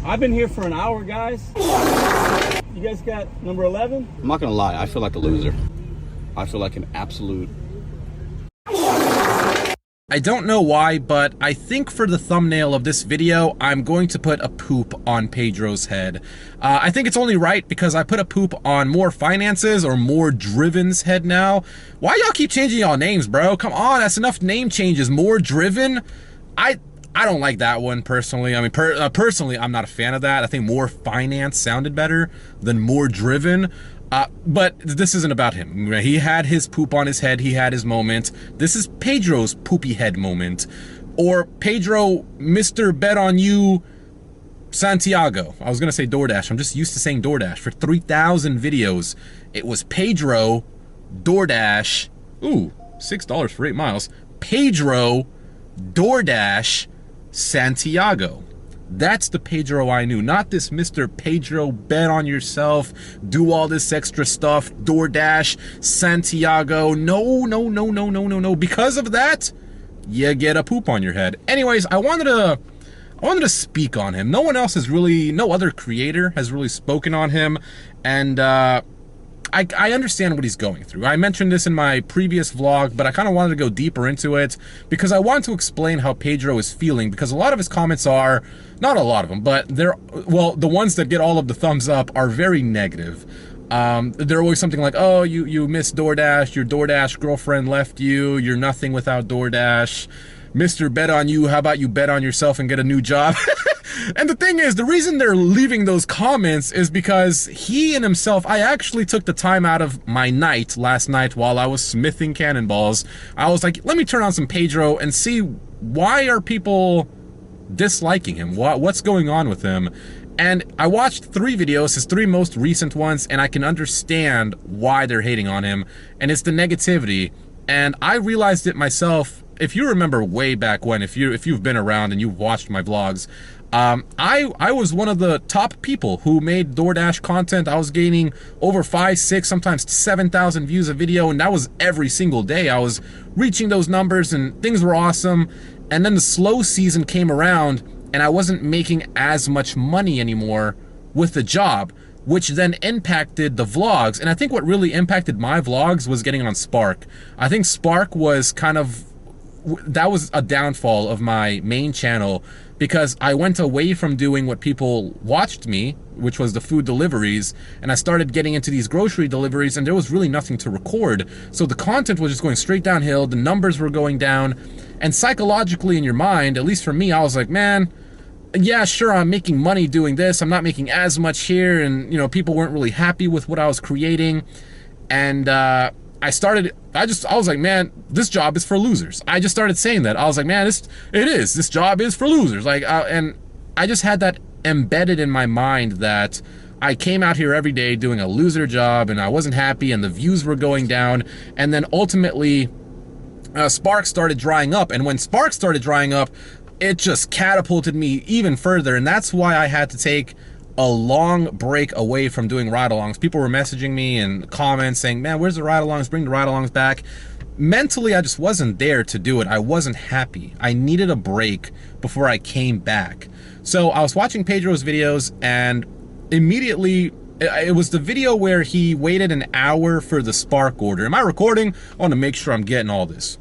I've been here for an hour, guys. You guys got number 11? I'm not gonna lie, I feel like a loser. I feel like an absolute... I don't know why, but I think for the thumbnail of this video, I'm going to put a poop on Pedro's head. I think it's only right because I put a poop on More Finances or More Driven's head now. Why y'all keep changing y'all names, bro? Come on, that's enough name changes. More Driven? I don't like that one personally. I mean, personally, I'm not a fan of that. I think More Finance sounded better than More Driven. But this isn't about him. He had his poop on his head. He had his moment. This is Pedro's poopy head moment. Or Pedro, Mr. BetOnYou, Santiago. I was going to say DoorDash. I'm just used to saying DoorDash. For 3,000 videos, it was Pedro, DoorDash. Ooh, $6 for 8 miles. Pedro, DoorDash, Santiago. That's the Pedro I knew, not this Mr. Pedro, bet on yourself, do all this extra stuff, DoorDash, Santiago. No. Because of that, you get a poop on your head. Anyways, I wanted to speak on him. No one else has really, no other creator has really spoken on him, and I understand what he's going through. I mentioned this in my previous vlog, but I kind of wanted to go deeper into it because I wanted to explain how Pedro is feeling, because a lot of his comments are, not a lot of them, but they're, well, the ones that get all of the thumbs up are very negative. They're always something like, oh, you miss DoorDash, your DoorDash girlfriend left you, you're nothing without DoorDash. Mr. BetOnYou, how about you bet on yourself and get a new job? And the thing is, the reason they're leaving those comments is because he and himself, I actually took the time out of my night last night while I was smithing cannonballs. I was like, let me turn on some Pedro and see why are people disliking him? What's going on with him? And I watched 3 videos, his 3 most recent ones, and I can understand why they're hating on him. And it's the negativity. And I realized it myself. If you remember way back when, if you've been around and you've watched my vlogs, I was one of the top people who made DoorDash content. I was gaining over 5, 6, sometimes 7,000 views a video, and that was every single day. I was reaching those numbers and things were awesome. And then the slow season came around and I wasn't making as much money anymore with the job, which then impacted the vlogs. And I think what really impacted my vlogs was getting on Spark. I think Spark was kind of, that was a downfall of my main channel, because I went away from doing what people watched me, which was the food deliveries, and I started getting into these grocery deliveries, and there was really nothing to record. So the content was just going straight downhill, the numbers were going down, and psychologically in your mind, at least for me, I was like, man, yeah, sure, I'm making money doing this, I'm not making as much here, and you know, people weren't really happy with what I was creating. And I was like, man, this job is for losers. I just started saying that. I was like, man, this job is for losers. Like, and I just had that embedded in my mind that I came out here every day doing a loser job and I wasn't happy and the views were going down. And then ultimately, Spark started drying up. And when Spark started drying up, it just catapulted me even further. And that's why I had to take a long break away from doing ride-alongs. People were messaging me and comments saying, man, where's the ride-alongs? Bring the ride-alongs back. Mentally, I just wasn't there to do it. I wasn't happy. I needed a break before I came back. So I was watching Pedro's videos, and immediately, it was the video where he waited an hour for the Spark order. Am I recording? I want to make sure I'm getting all this.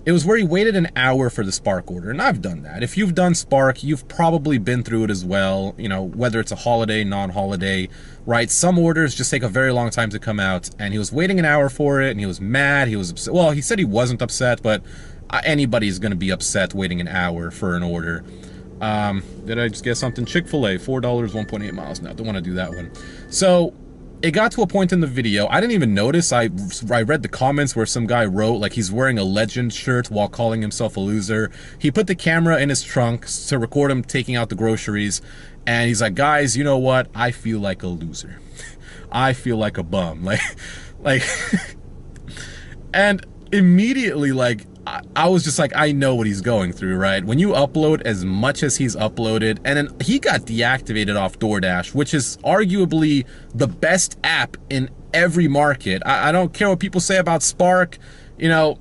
It was where he waited an hour for the Spark order, and I've done that. If you've done Spark, you've probably been through it as well, you know, whether it's a holiday, non-holiday, right? Some orders just take a very long time to come out, and he was waiting an hour for it, and he was mad, he was upset. Well, he said he wasn't upset, but anybody's gonna be upset waiting an hour for an order. Did I just get something? Chick-fil-A, $4, 1.8 miles. No, don't want to do that one. So it got to a point in the video, I didn't even notice. I read the comments where some guy wrote like he's wearing a Legend shirt while calling himself a loser. He put the camera in his trunk to record him taking out the groceries, and he's like, guys, you know what? I feel like a loser. I feel like a bum. Like, and immediately, like, I was just like, I know what he's going through, right? When you upload as much as he's uploaded, and then he got deactivated off DoorDash, which is arguably the best app in every market. I don't care what people say about Spark. You know,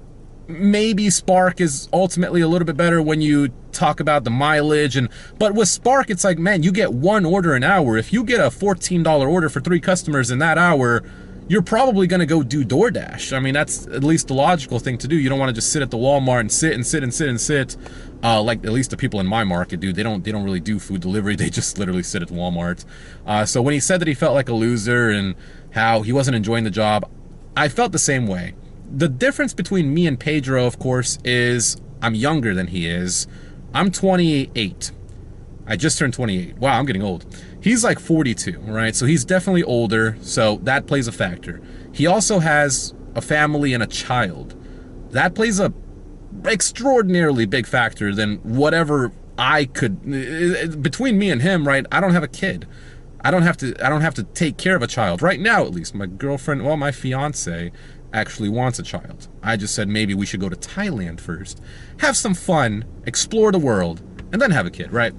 maybe Spark is ultimately a little bit better when you talk about the mileage, but with Spark, it's like, man, you get one order an hour. If you get a $14 order for 3 customers in that hour, you're probably gonna go do DoorDash. I mean, that's at least the logical thing to do. You don't wanna just sit at the Walmart and sit and sit and sit and sit. Like at least the people in my market do. They don't really do food delivery. They just literally sit at Walmart. So when he said that he felt like a loser and how he wasn't enjoying the job, I felt the same way. The difference between me and Pedro, of course, is I'm younger than he is. I'm 28. I just turned 28. Wow, I'm getting old. He's like 42, right? So he's definitely older, so that plays a factor. He also has a family and a child. That plays a extraordinarily big factor than whatever I could, between me and him, right? I don't have a kid. I don't have to take care of a child. Right now, at least. My girlfriend, well, my fiance actually wants a child. I just said maybe we should go to Thailand first, have some fun, explore the world, and then have a kid, right?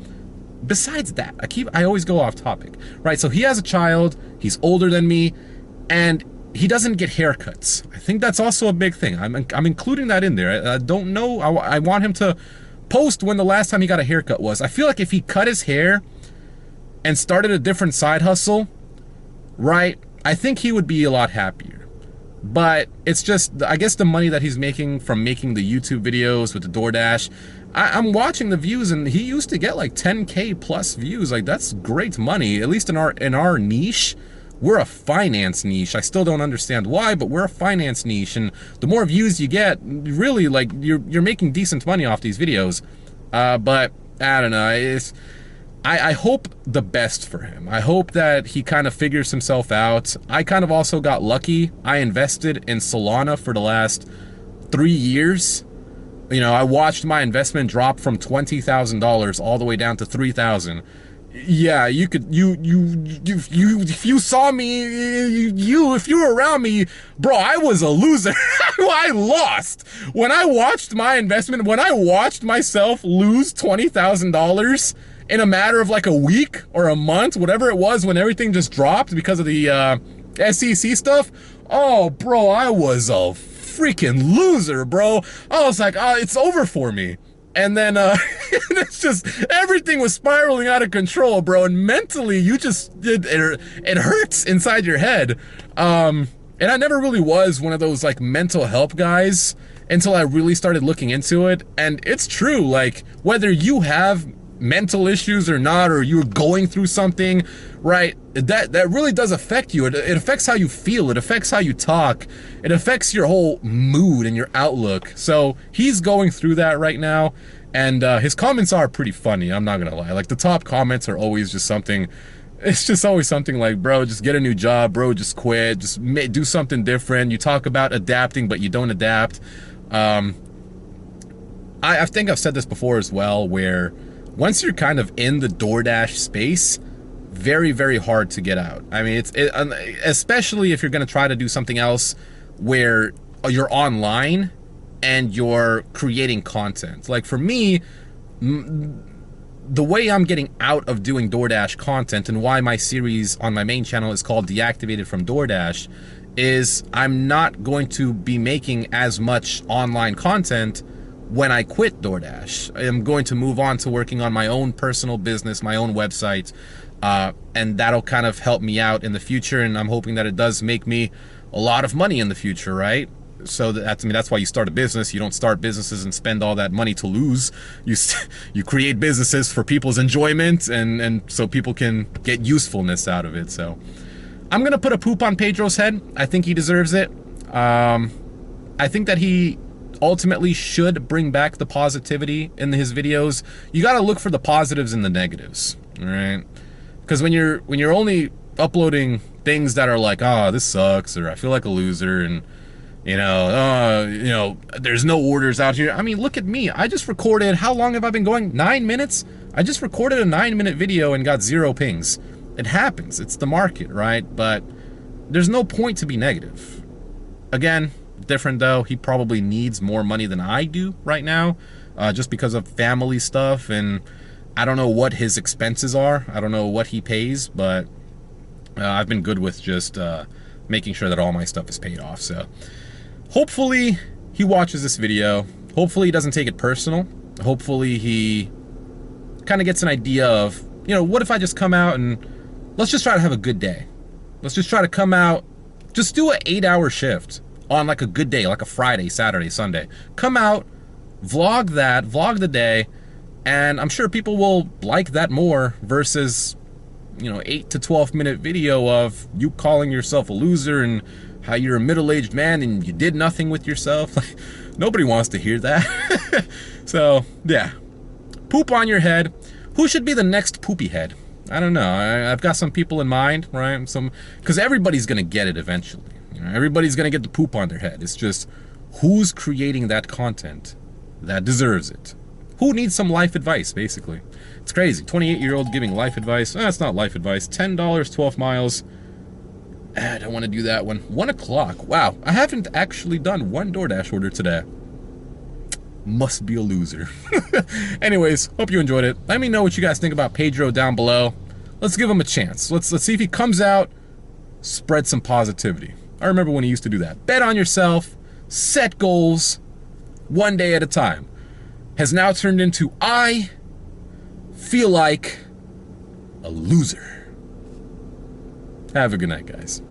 Besides that, I always go off topic, right? So he has a child, he's older than me, and he doesn't get haircuts. I think that's also a big thing. I'm including that in there. I don't know, I want him to post when the last time he got a haircut was. I feel like if he cut his hair and started a different side hustle, right, I think he would be a lot happier. But it's just, I guess the money that he's making from making the YouTube videos with the DoorDash, I'm watching the views, and he used to get like 10K plus views. Like, that's great money, at least in our niche. We're a finance niche. I still don't understand why, but we're a finance niche, and the more views you get, really, like, you're making decent money off these videos. But I don't know, I hope the best for him. I hope that he kind of figures himself out. I kind of also got lucky. I invested in Solana for the last 3 years. You know, I watched my investment drop from $20,000 all the way down to $3,000. Yeah, you could, if you saw me, if you were around me, bro, I was a loser. I lost. When I watched my investment, when I watched myself lose $20,000 in a matter of like a week or a month, whatever it was, when everything just dropped because of the SEC stuff, oh, bro, I was a freaking loser, bro. I was like, oh, it's over for me. And then it's just, everything was spiraling out of control, bro. And mentally, you just, it hurts inside your head. And I never really was one of those like mental help guys until I really started looking into it. And it's true, like, whether you have mental issues or not, or you're going through something, right, that really does affect you. It affects how you feel, it affects how you talk, it affects your whole mood and your outlook. So he's going through that right now, and his comments are pretty funny, I'm not gonna lie. Like, the top comments are always just something, it's just always something like, bro, just get a new job, bro, just quit, just do something different. You talk about adapting, but you don't adapt. I think I've said this before as well, where once you're kind of in the DoorDash space, very, very hard to get out. I mean, especially if you're going to try to do something else where you're online and you're creating content. Like, for me, the way I'm getting out of doing DoorDash content, and why my series on my main channel is called Deactivated from DoorDash, is I'm not going to be making as much online content when I quit DoorDash. I'm going to move on to working on my own personal business, my own website, and that'll kind of help me out in the future, and I'm hoping that it does make me a lot of money in the future, right? So that's why you start a business. You don't start businesses and spend all that money to lose. You create businesses for people's enjoyment, and so people can get usefulness out of it. So I'm gonna put a poop on Pedro's head. I think he deserves it. I think that he ultimately should bring back the positivity in his videos. You got to look for the positives and the negatives, all right? Because when you're only uploading things that are like, oh, this sucks, or I feel like a loser, and you know, there's no orders out here. I mean, look at me. I just recorded, how long have I been going? 9 minutes? I just recorded a 9-minute video and got 0 pings. It happens. It's the market, right? But there's no point to be negative. Again, different though. He probably needs more money than I do right now, just because of family stuff, and I don't know what his expenses are. I don't know what he pays, but I've been good with just making sure that all my stuff is paid off. So hopefully he watches this video. Hopefully he doesn't take it personal. Hopefully he kind of gets an idea of, you know, what if I just come out and let's just try to have a good day. Let's just try to come out, just do an 8-hour shift on like a good day, like a Friday, Saturday, Sunday. Come out, vlog that, vlog the day, and I'm sure people will like that more versus, you know, 8 to 12 minute video of you calling yourself a loser and how you're a middle-aged man and you did nothing with yourself. Like, nobody wants to hear that. So yeah, poop on your head. Who should be the next poopy head? I don't know. I've got some people in mind, right? Because everybody's gonna get it eventually. You know, everybody's gonna get the poop on their head. It's just who's creating that content that deserves it. Who needs some life advice, basically? It's crazy. 28-year-old giving life advice. It's not life advice. $10, 12 miles. I don't want to do that one. 1 o'clock. Wow. I haven't actually done one DoorDash order today. Must be a loser. Anyways, hope you enjoyed it. Let me know what you guys think about Pedro down below. Let's give him a chance. Let's see if he comes out, spread some positivity. I remember when he used to do that. Bet on yourself, set goals, one day at a time. Has now turned into I feel like a loser. Have a good night, guys.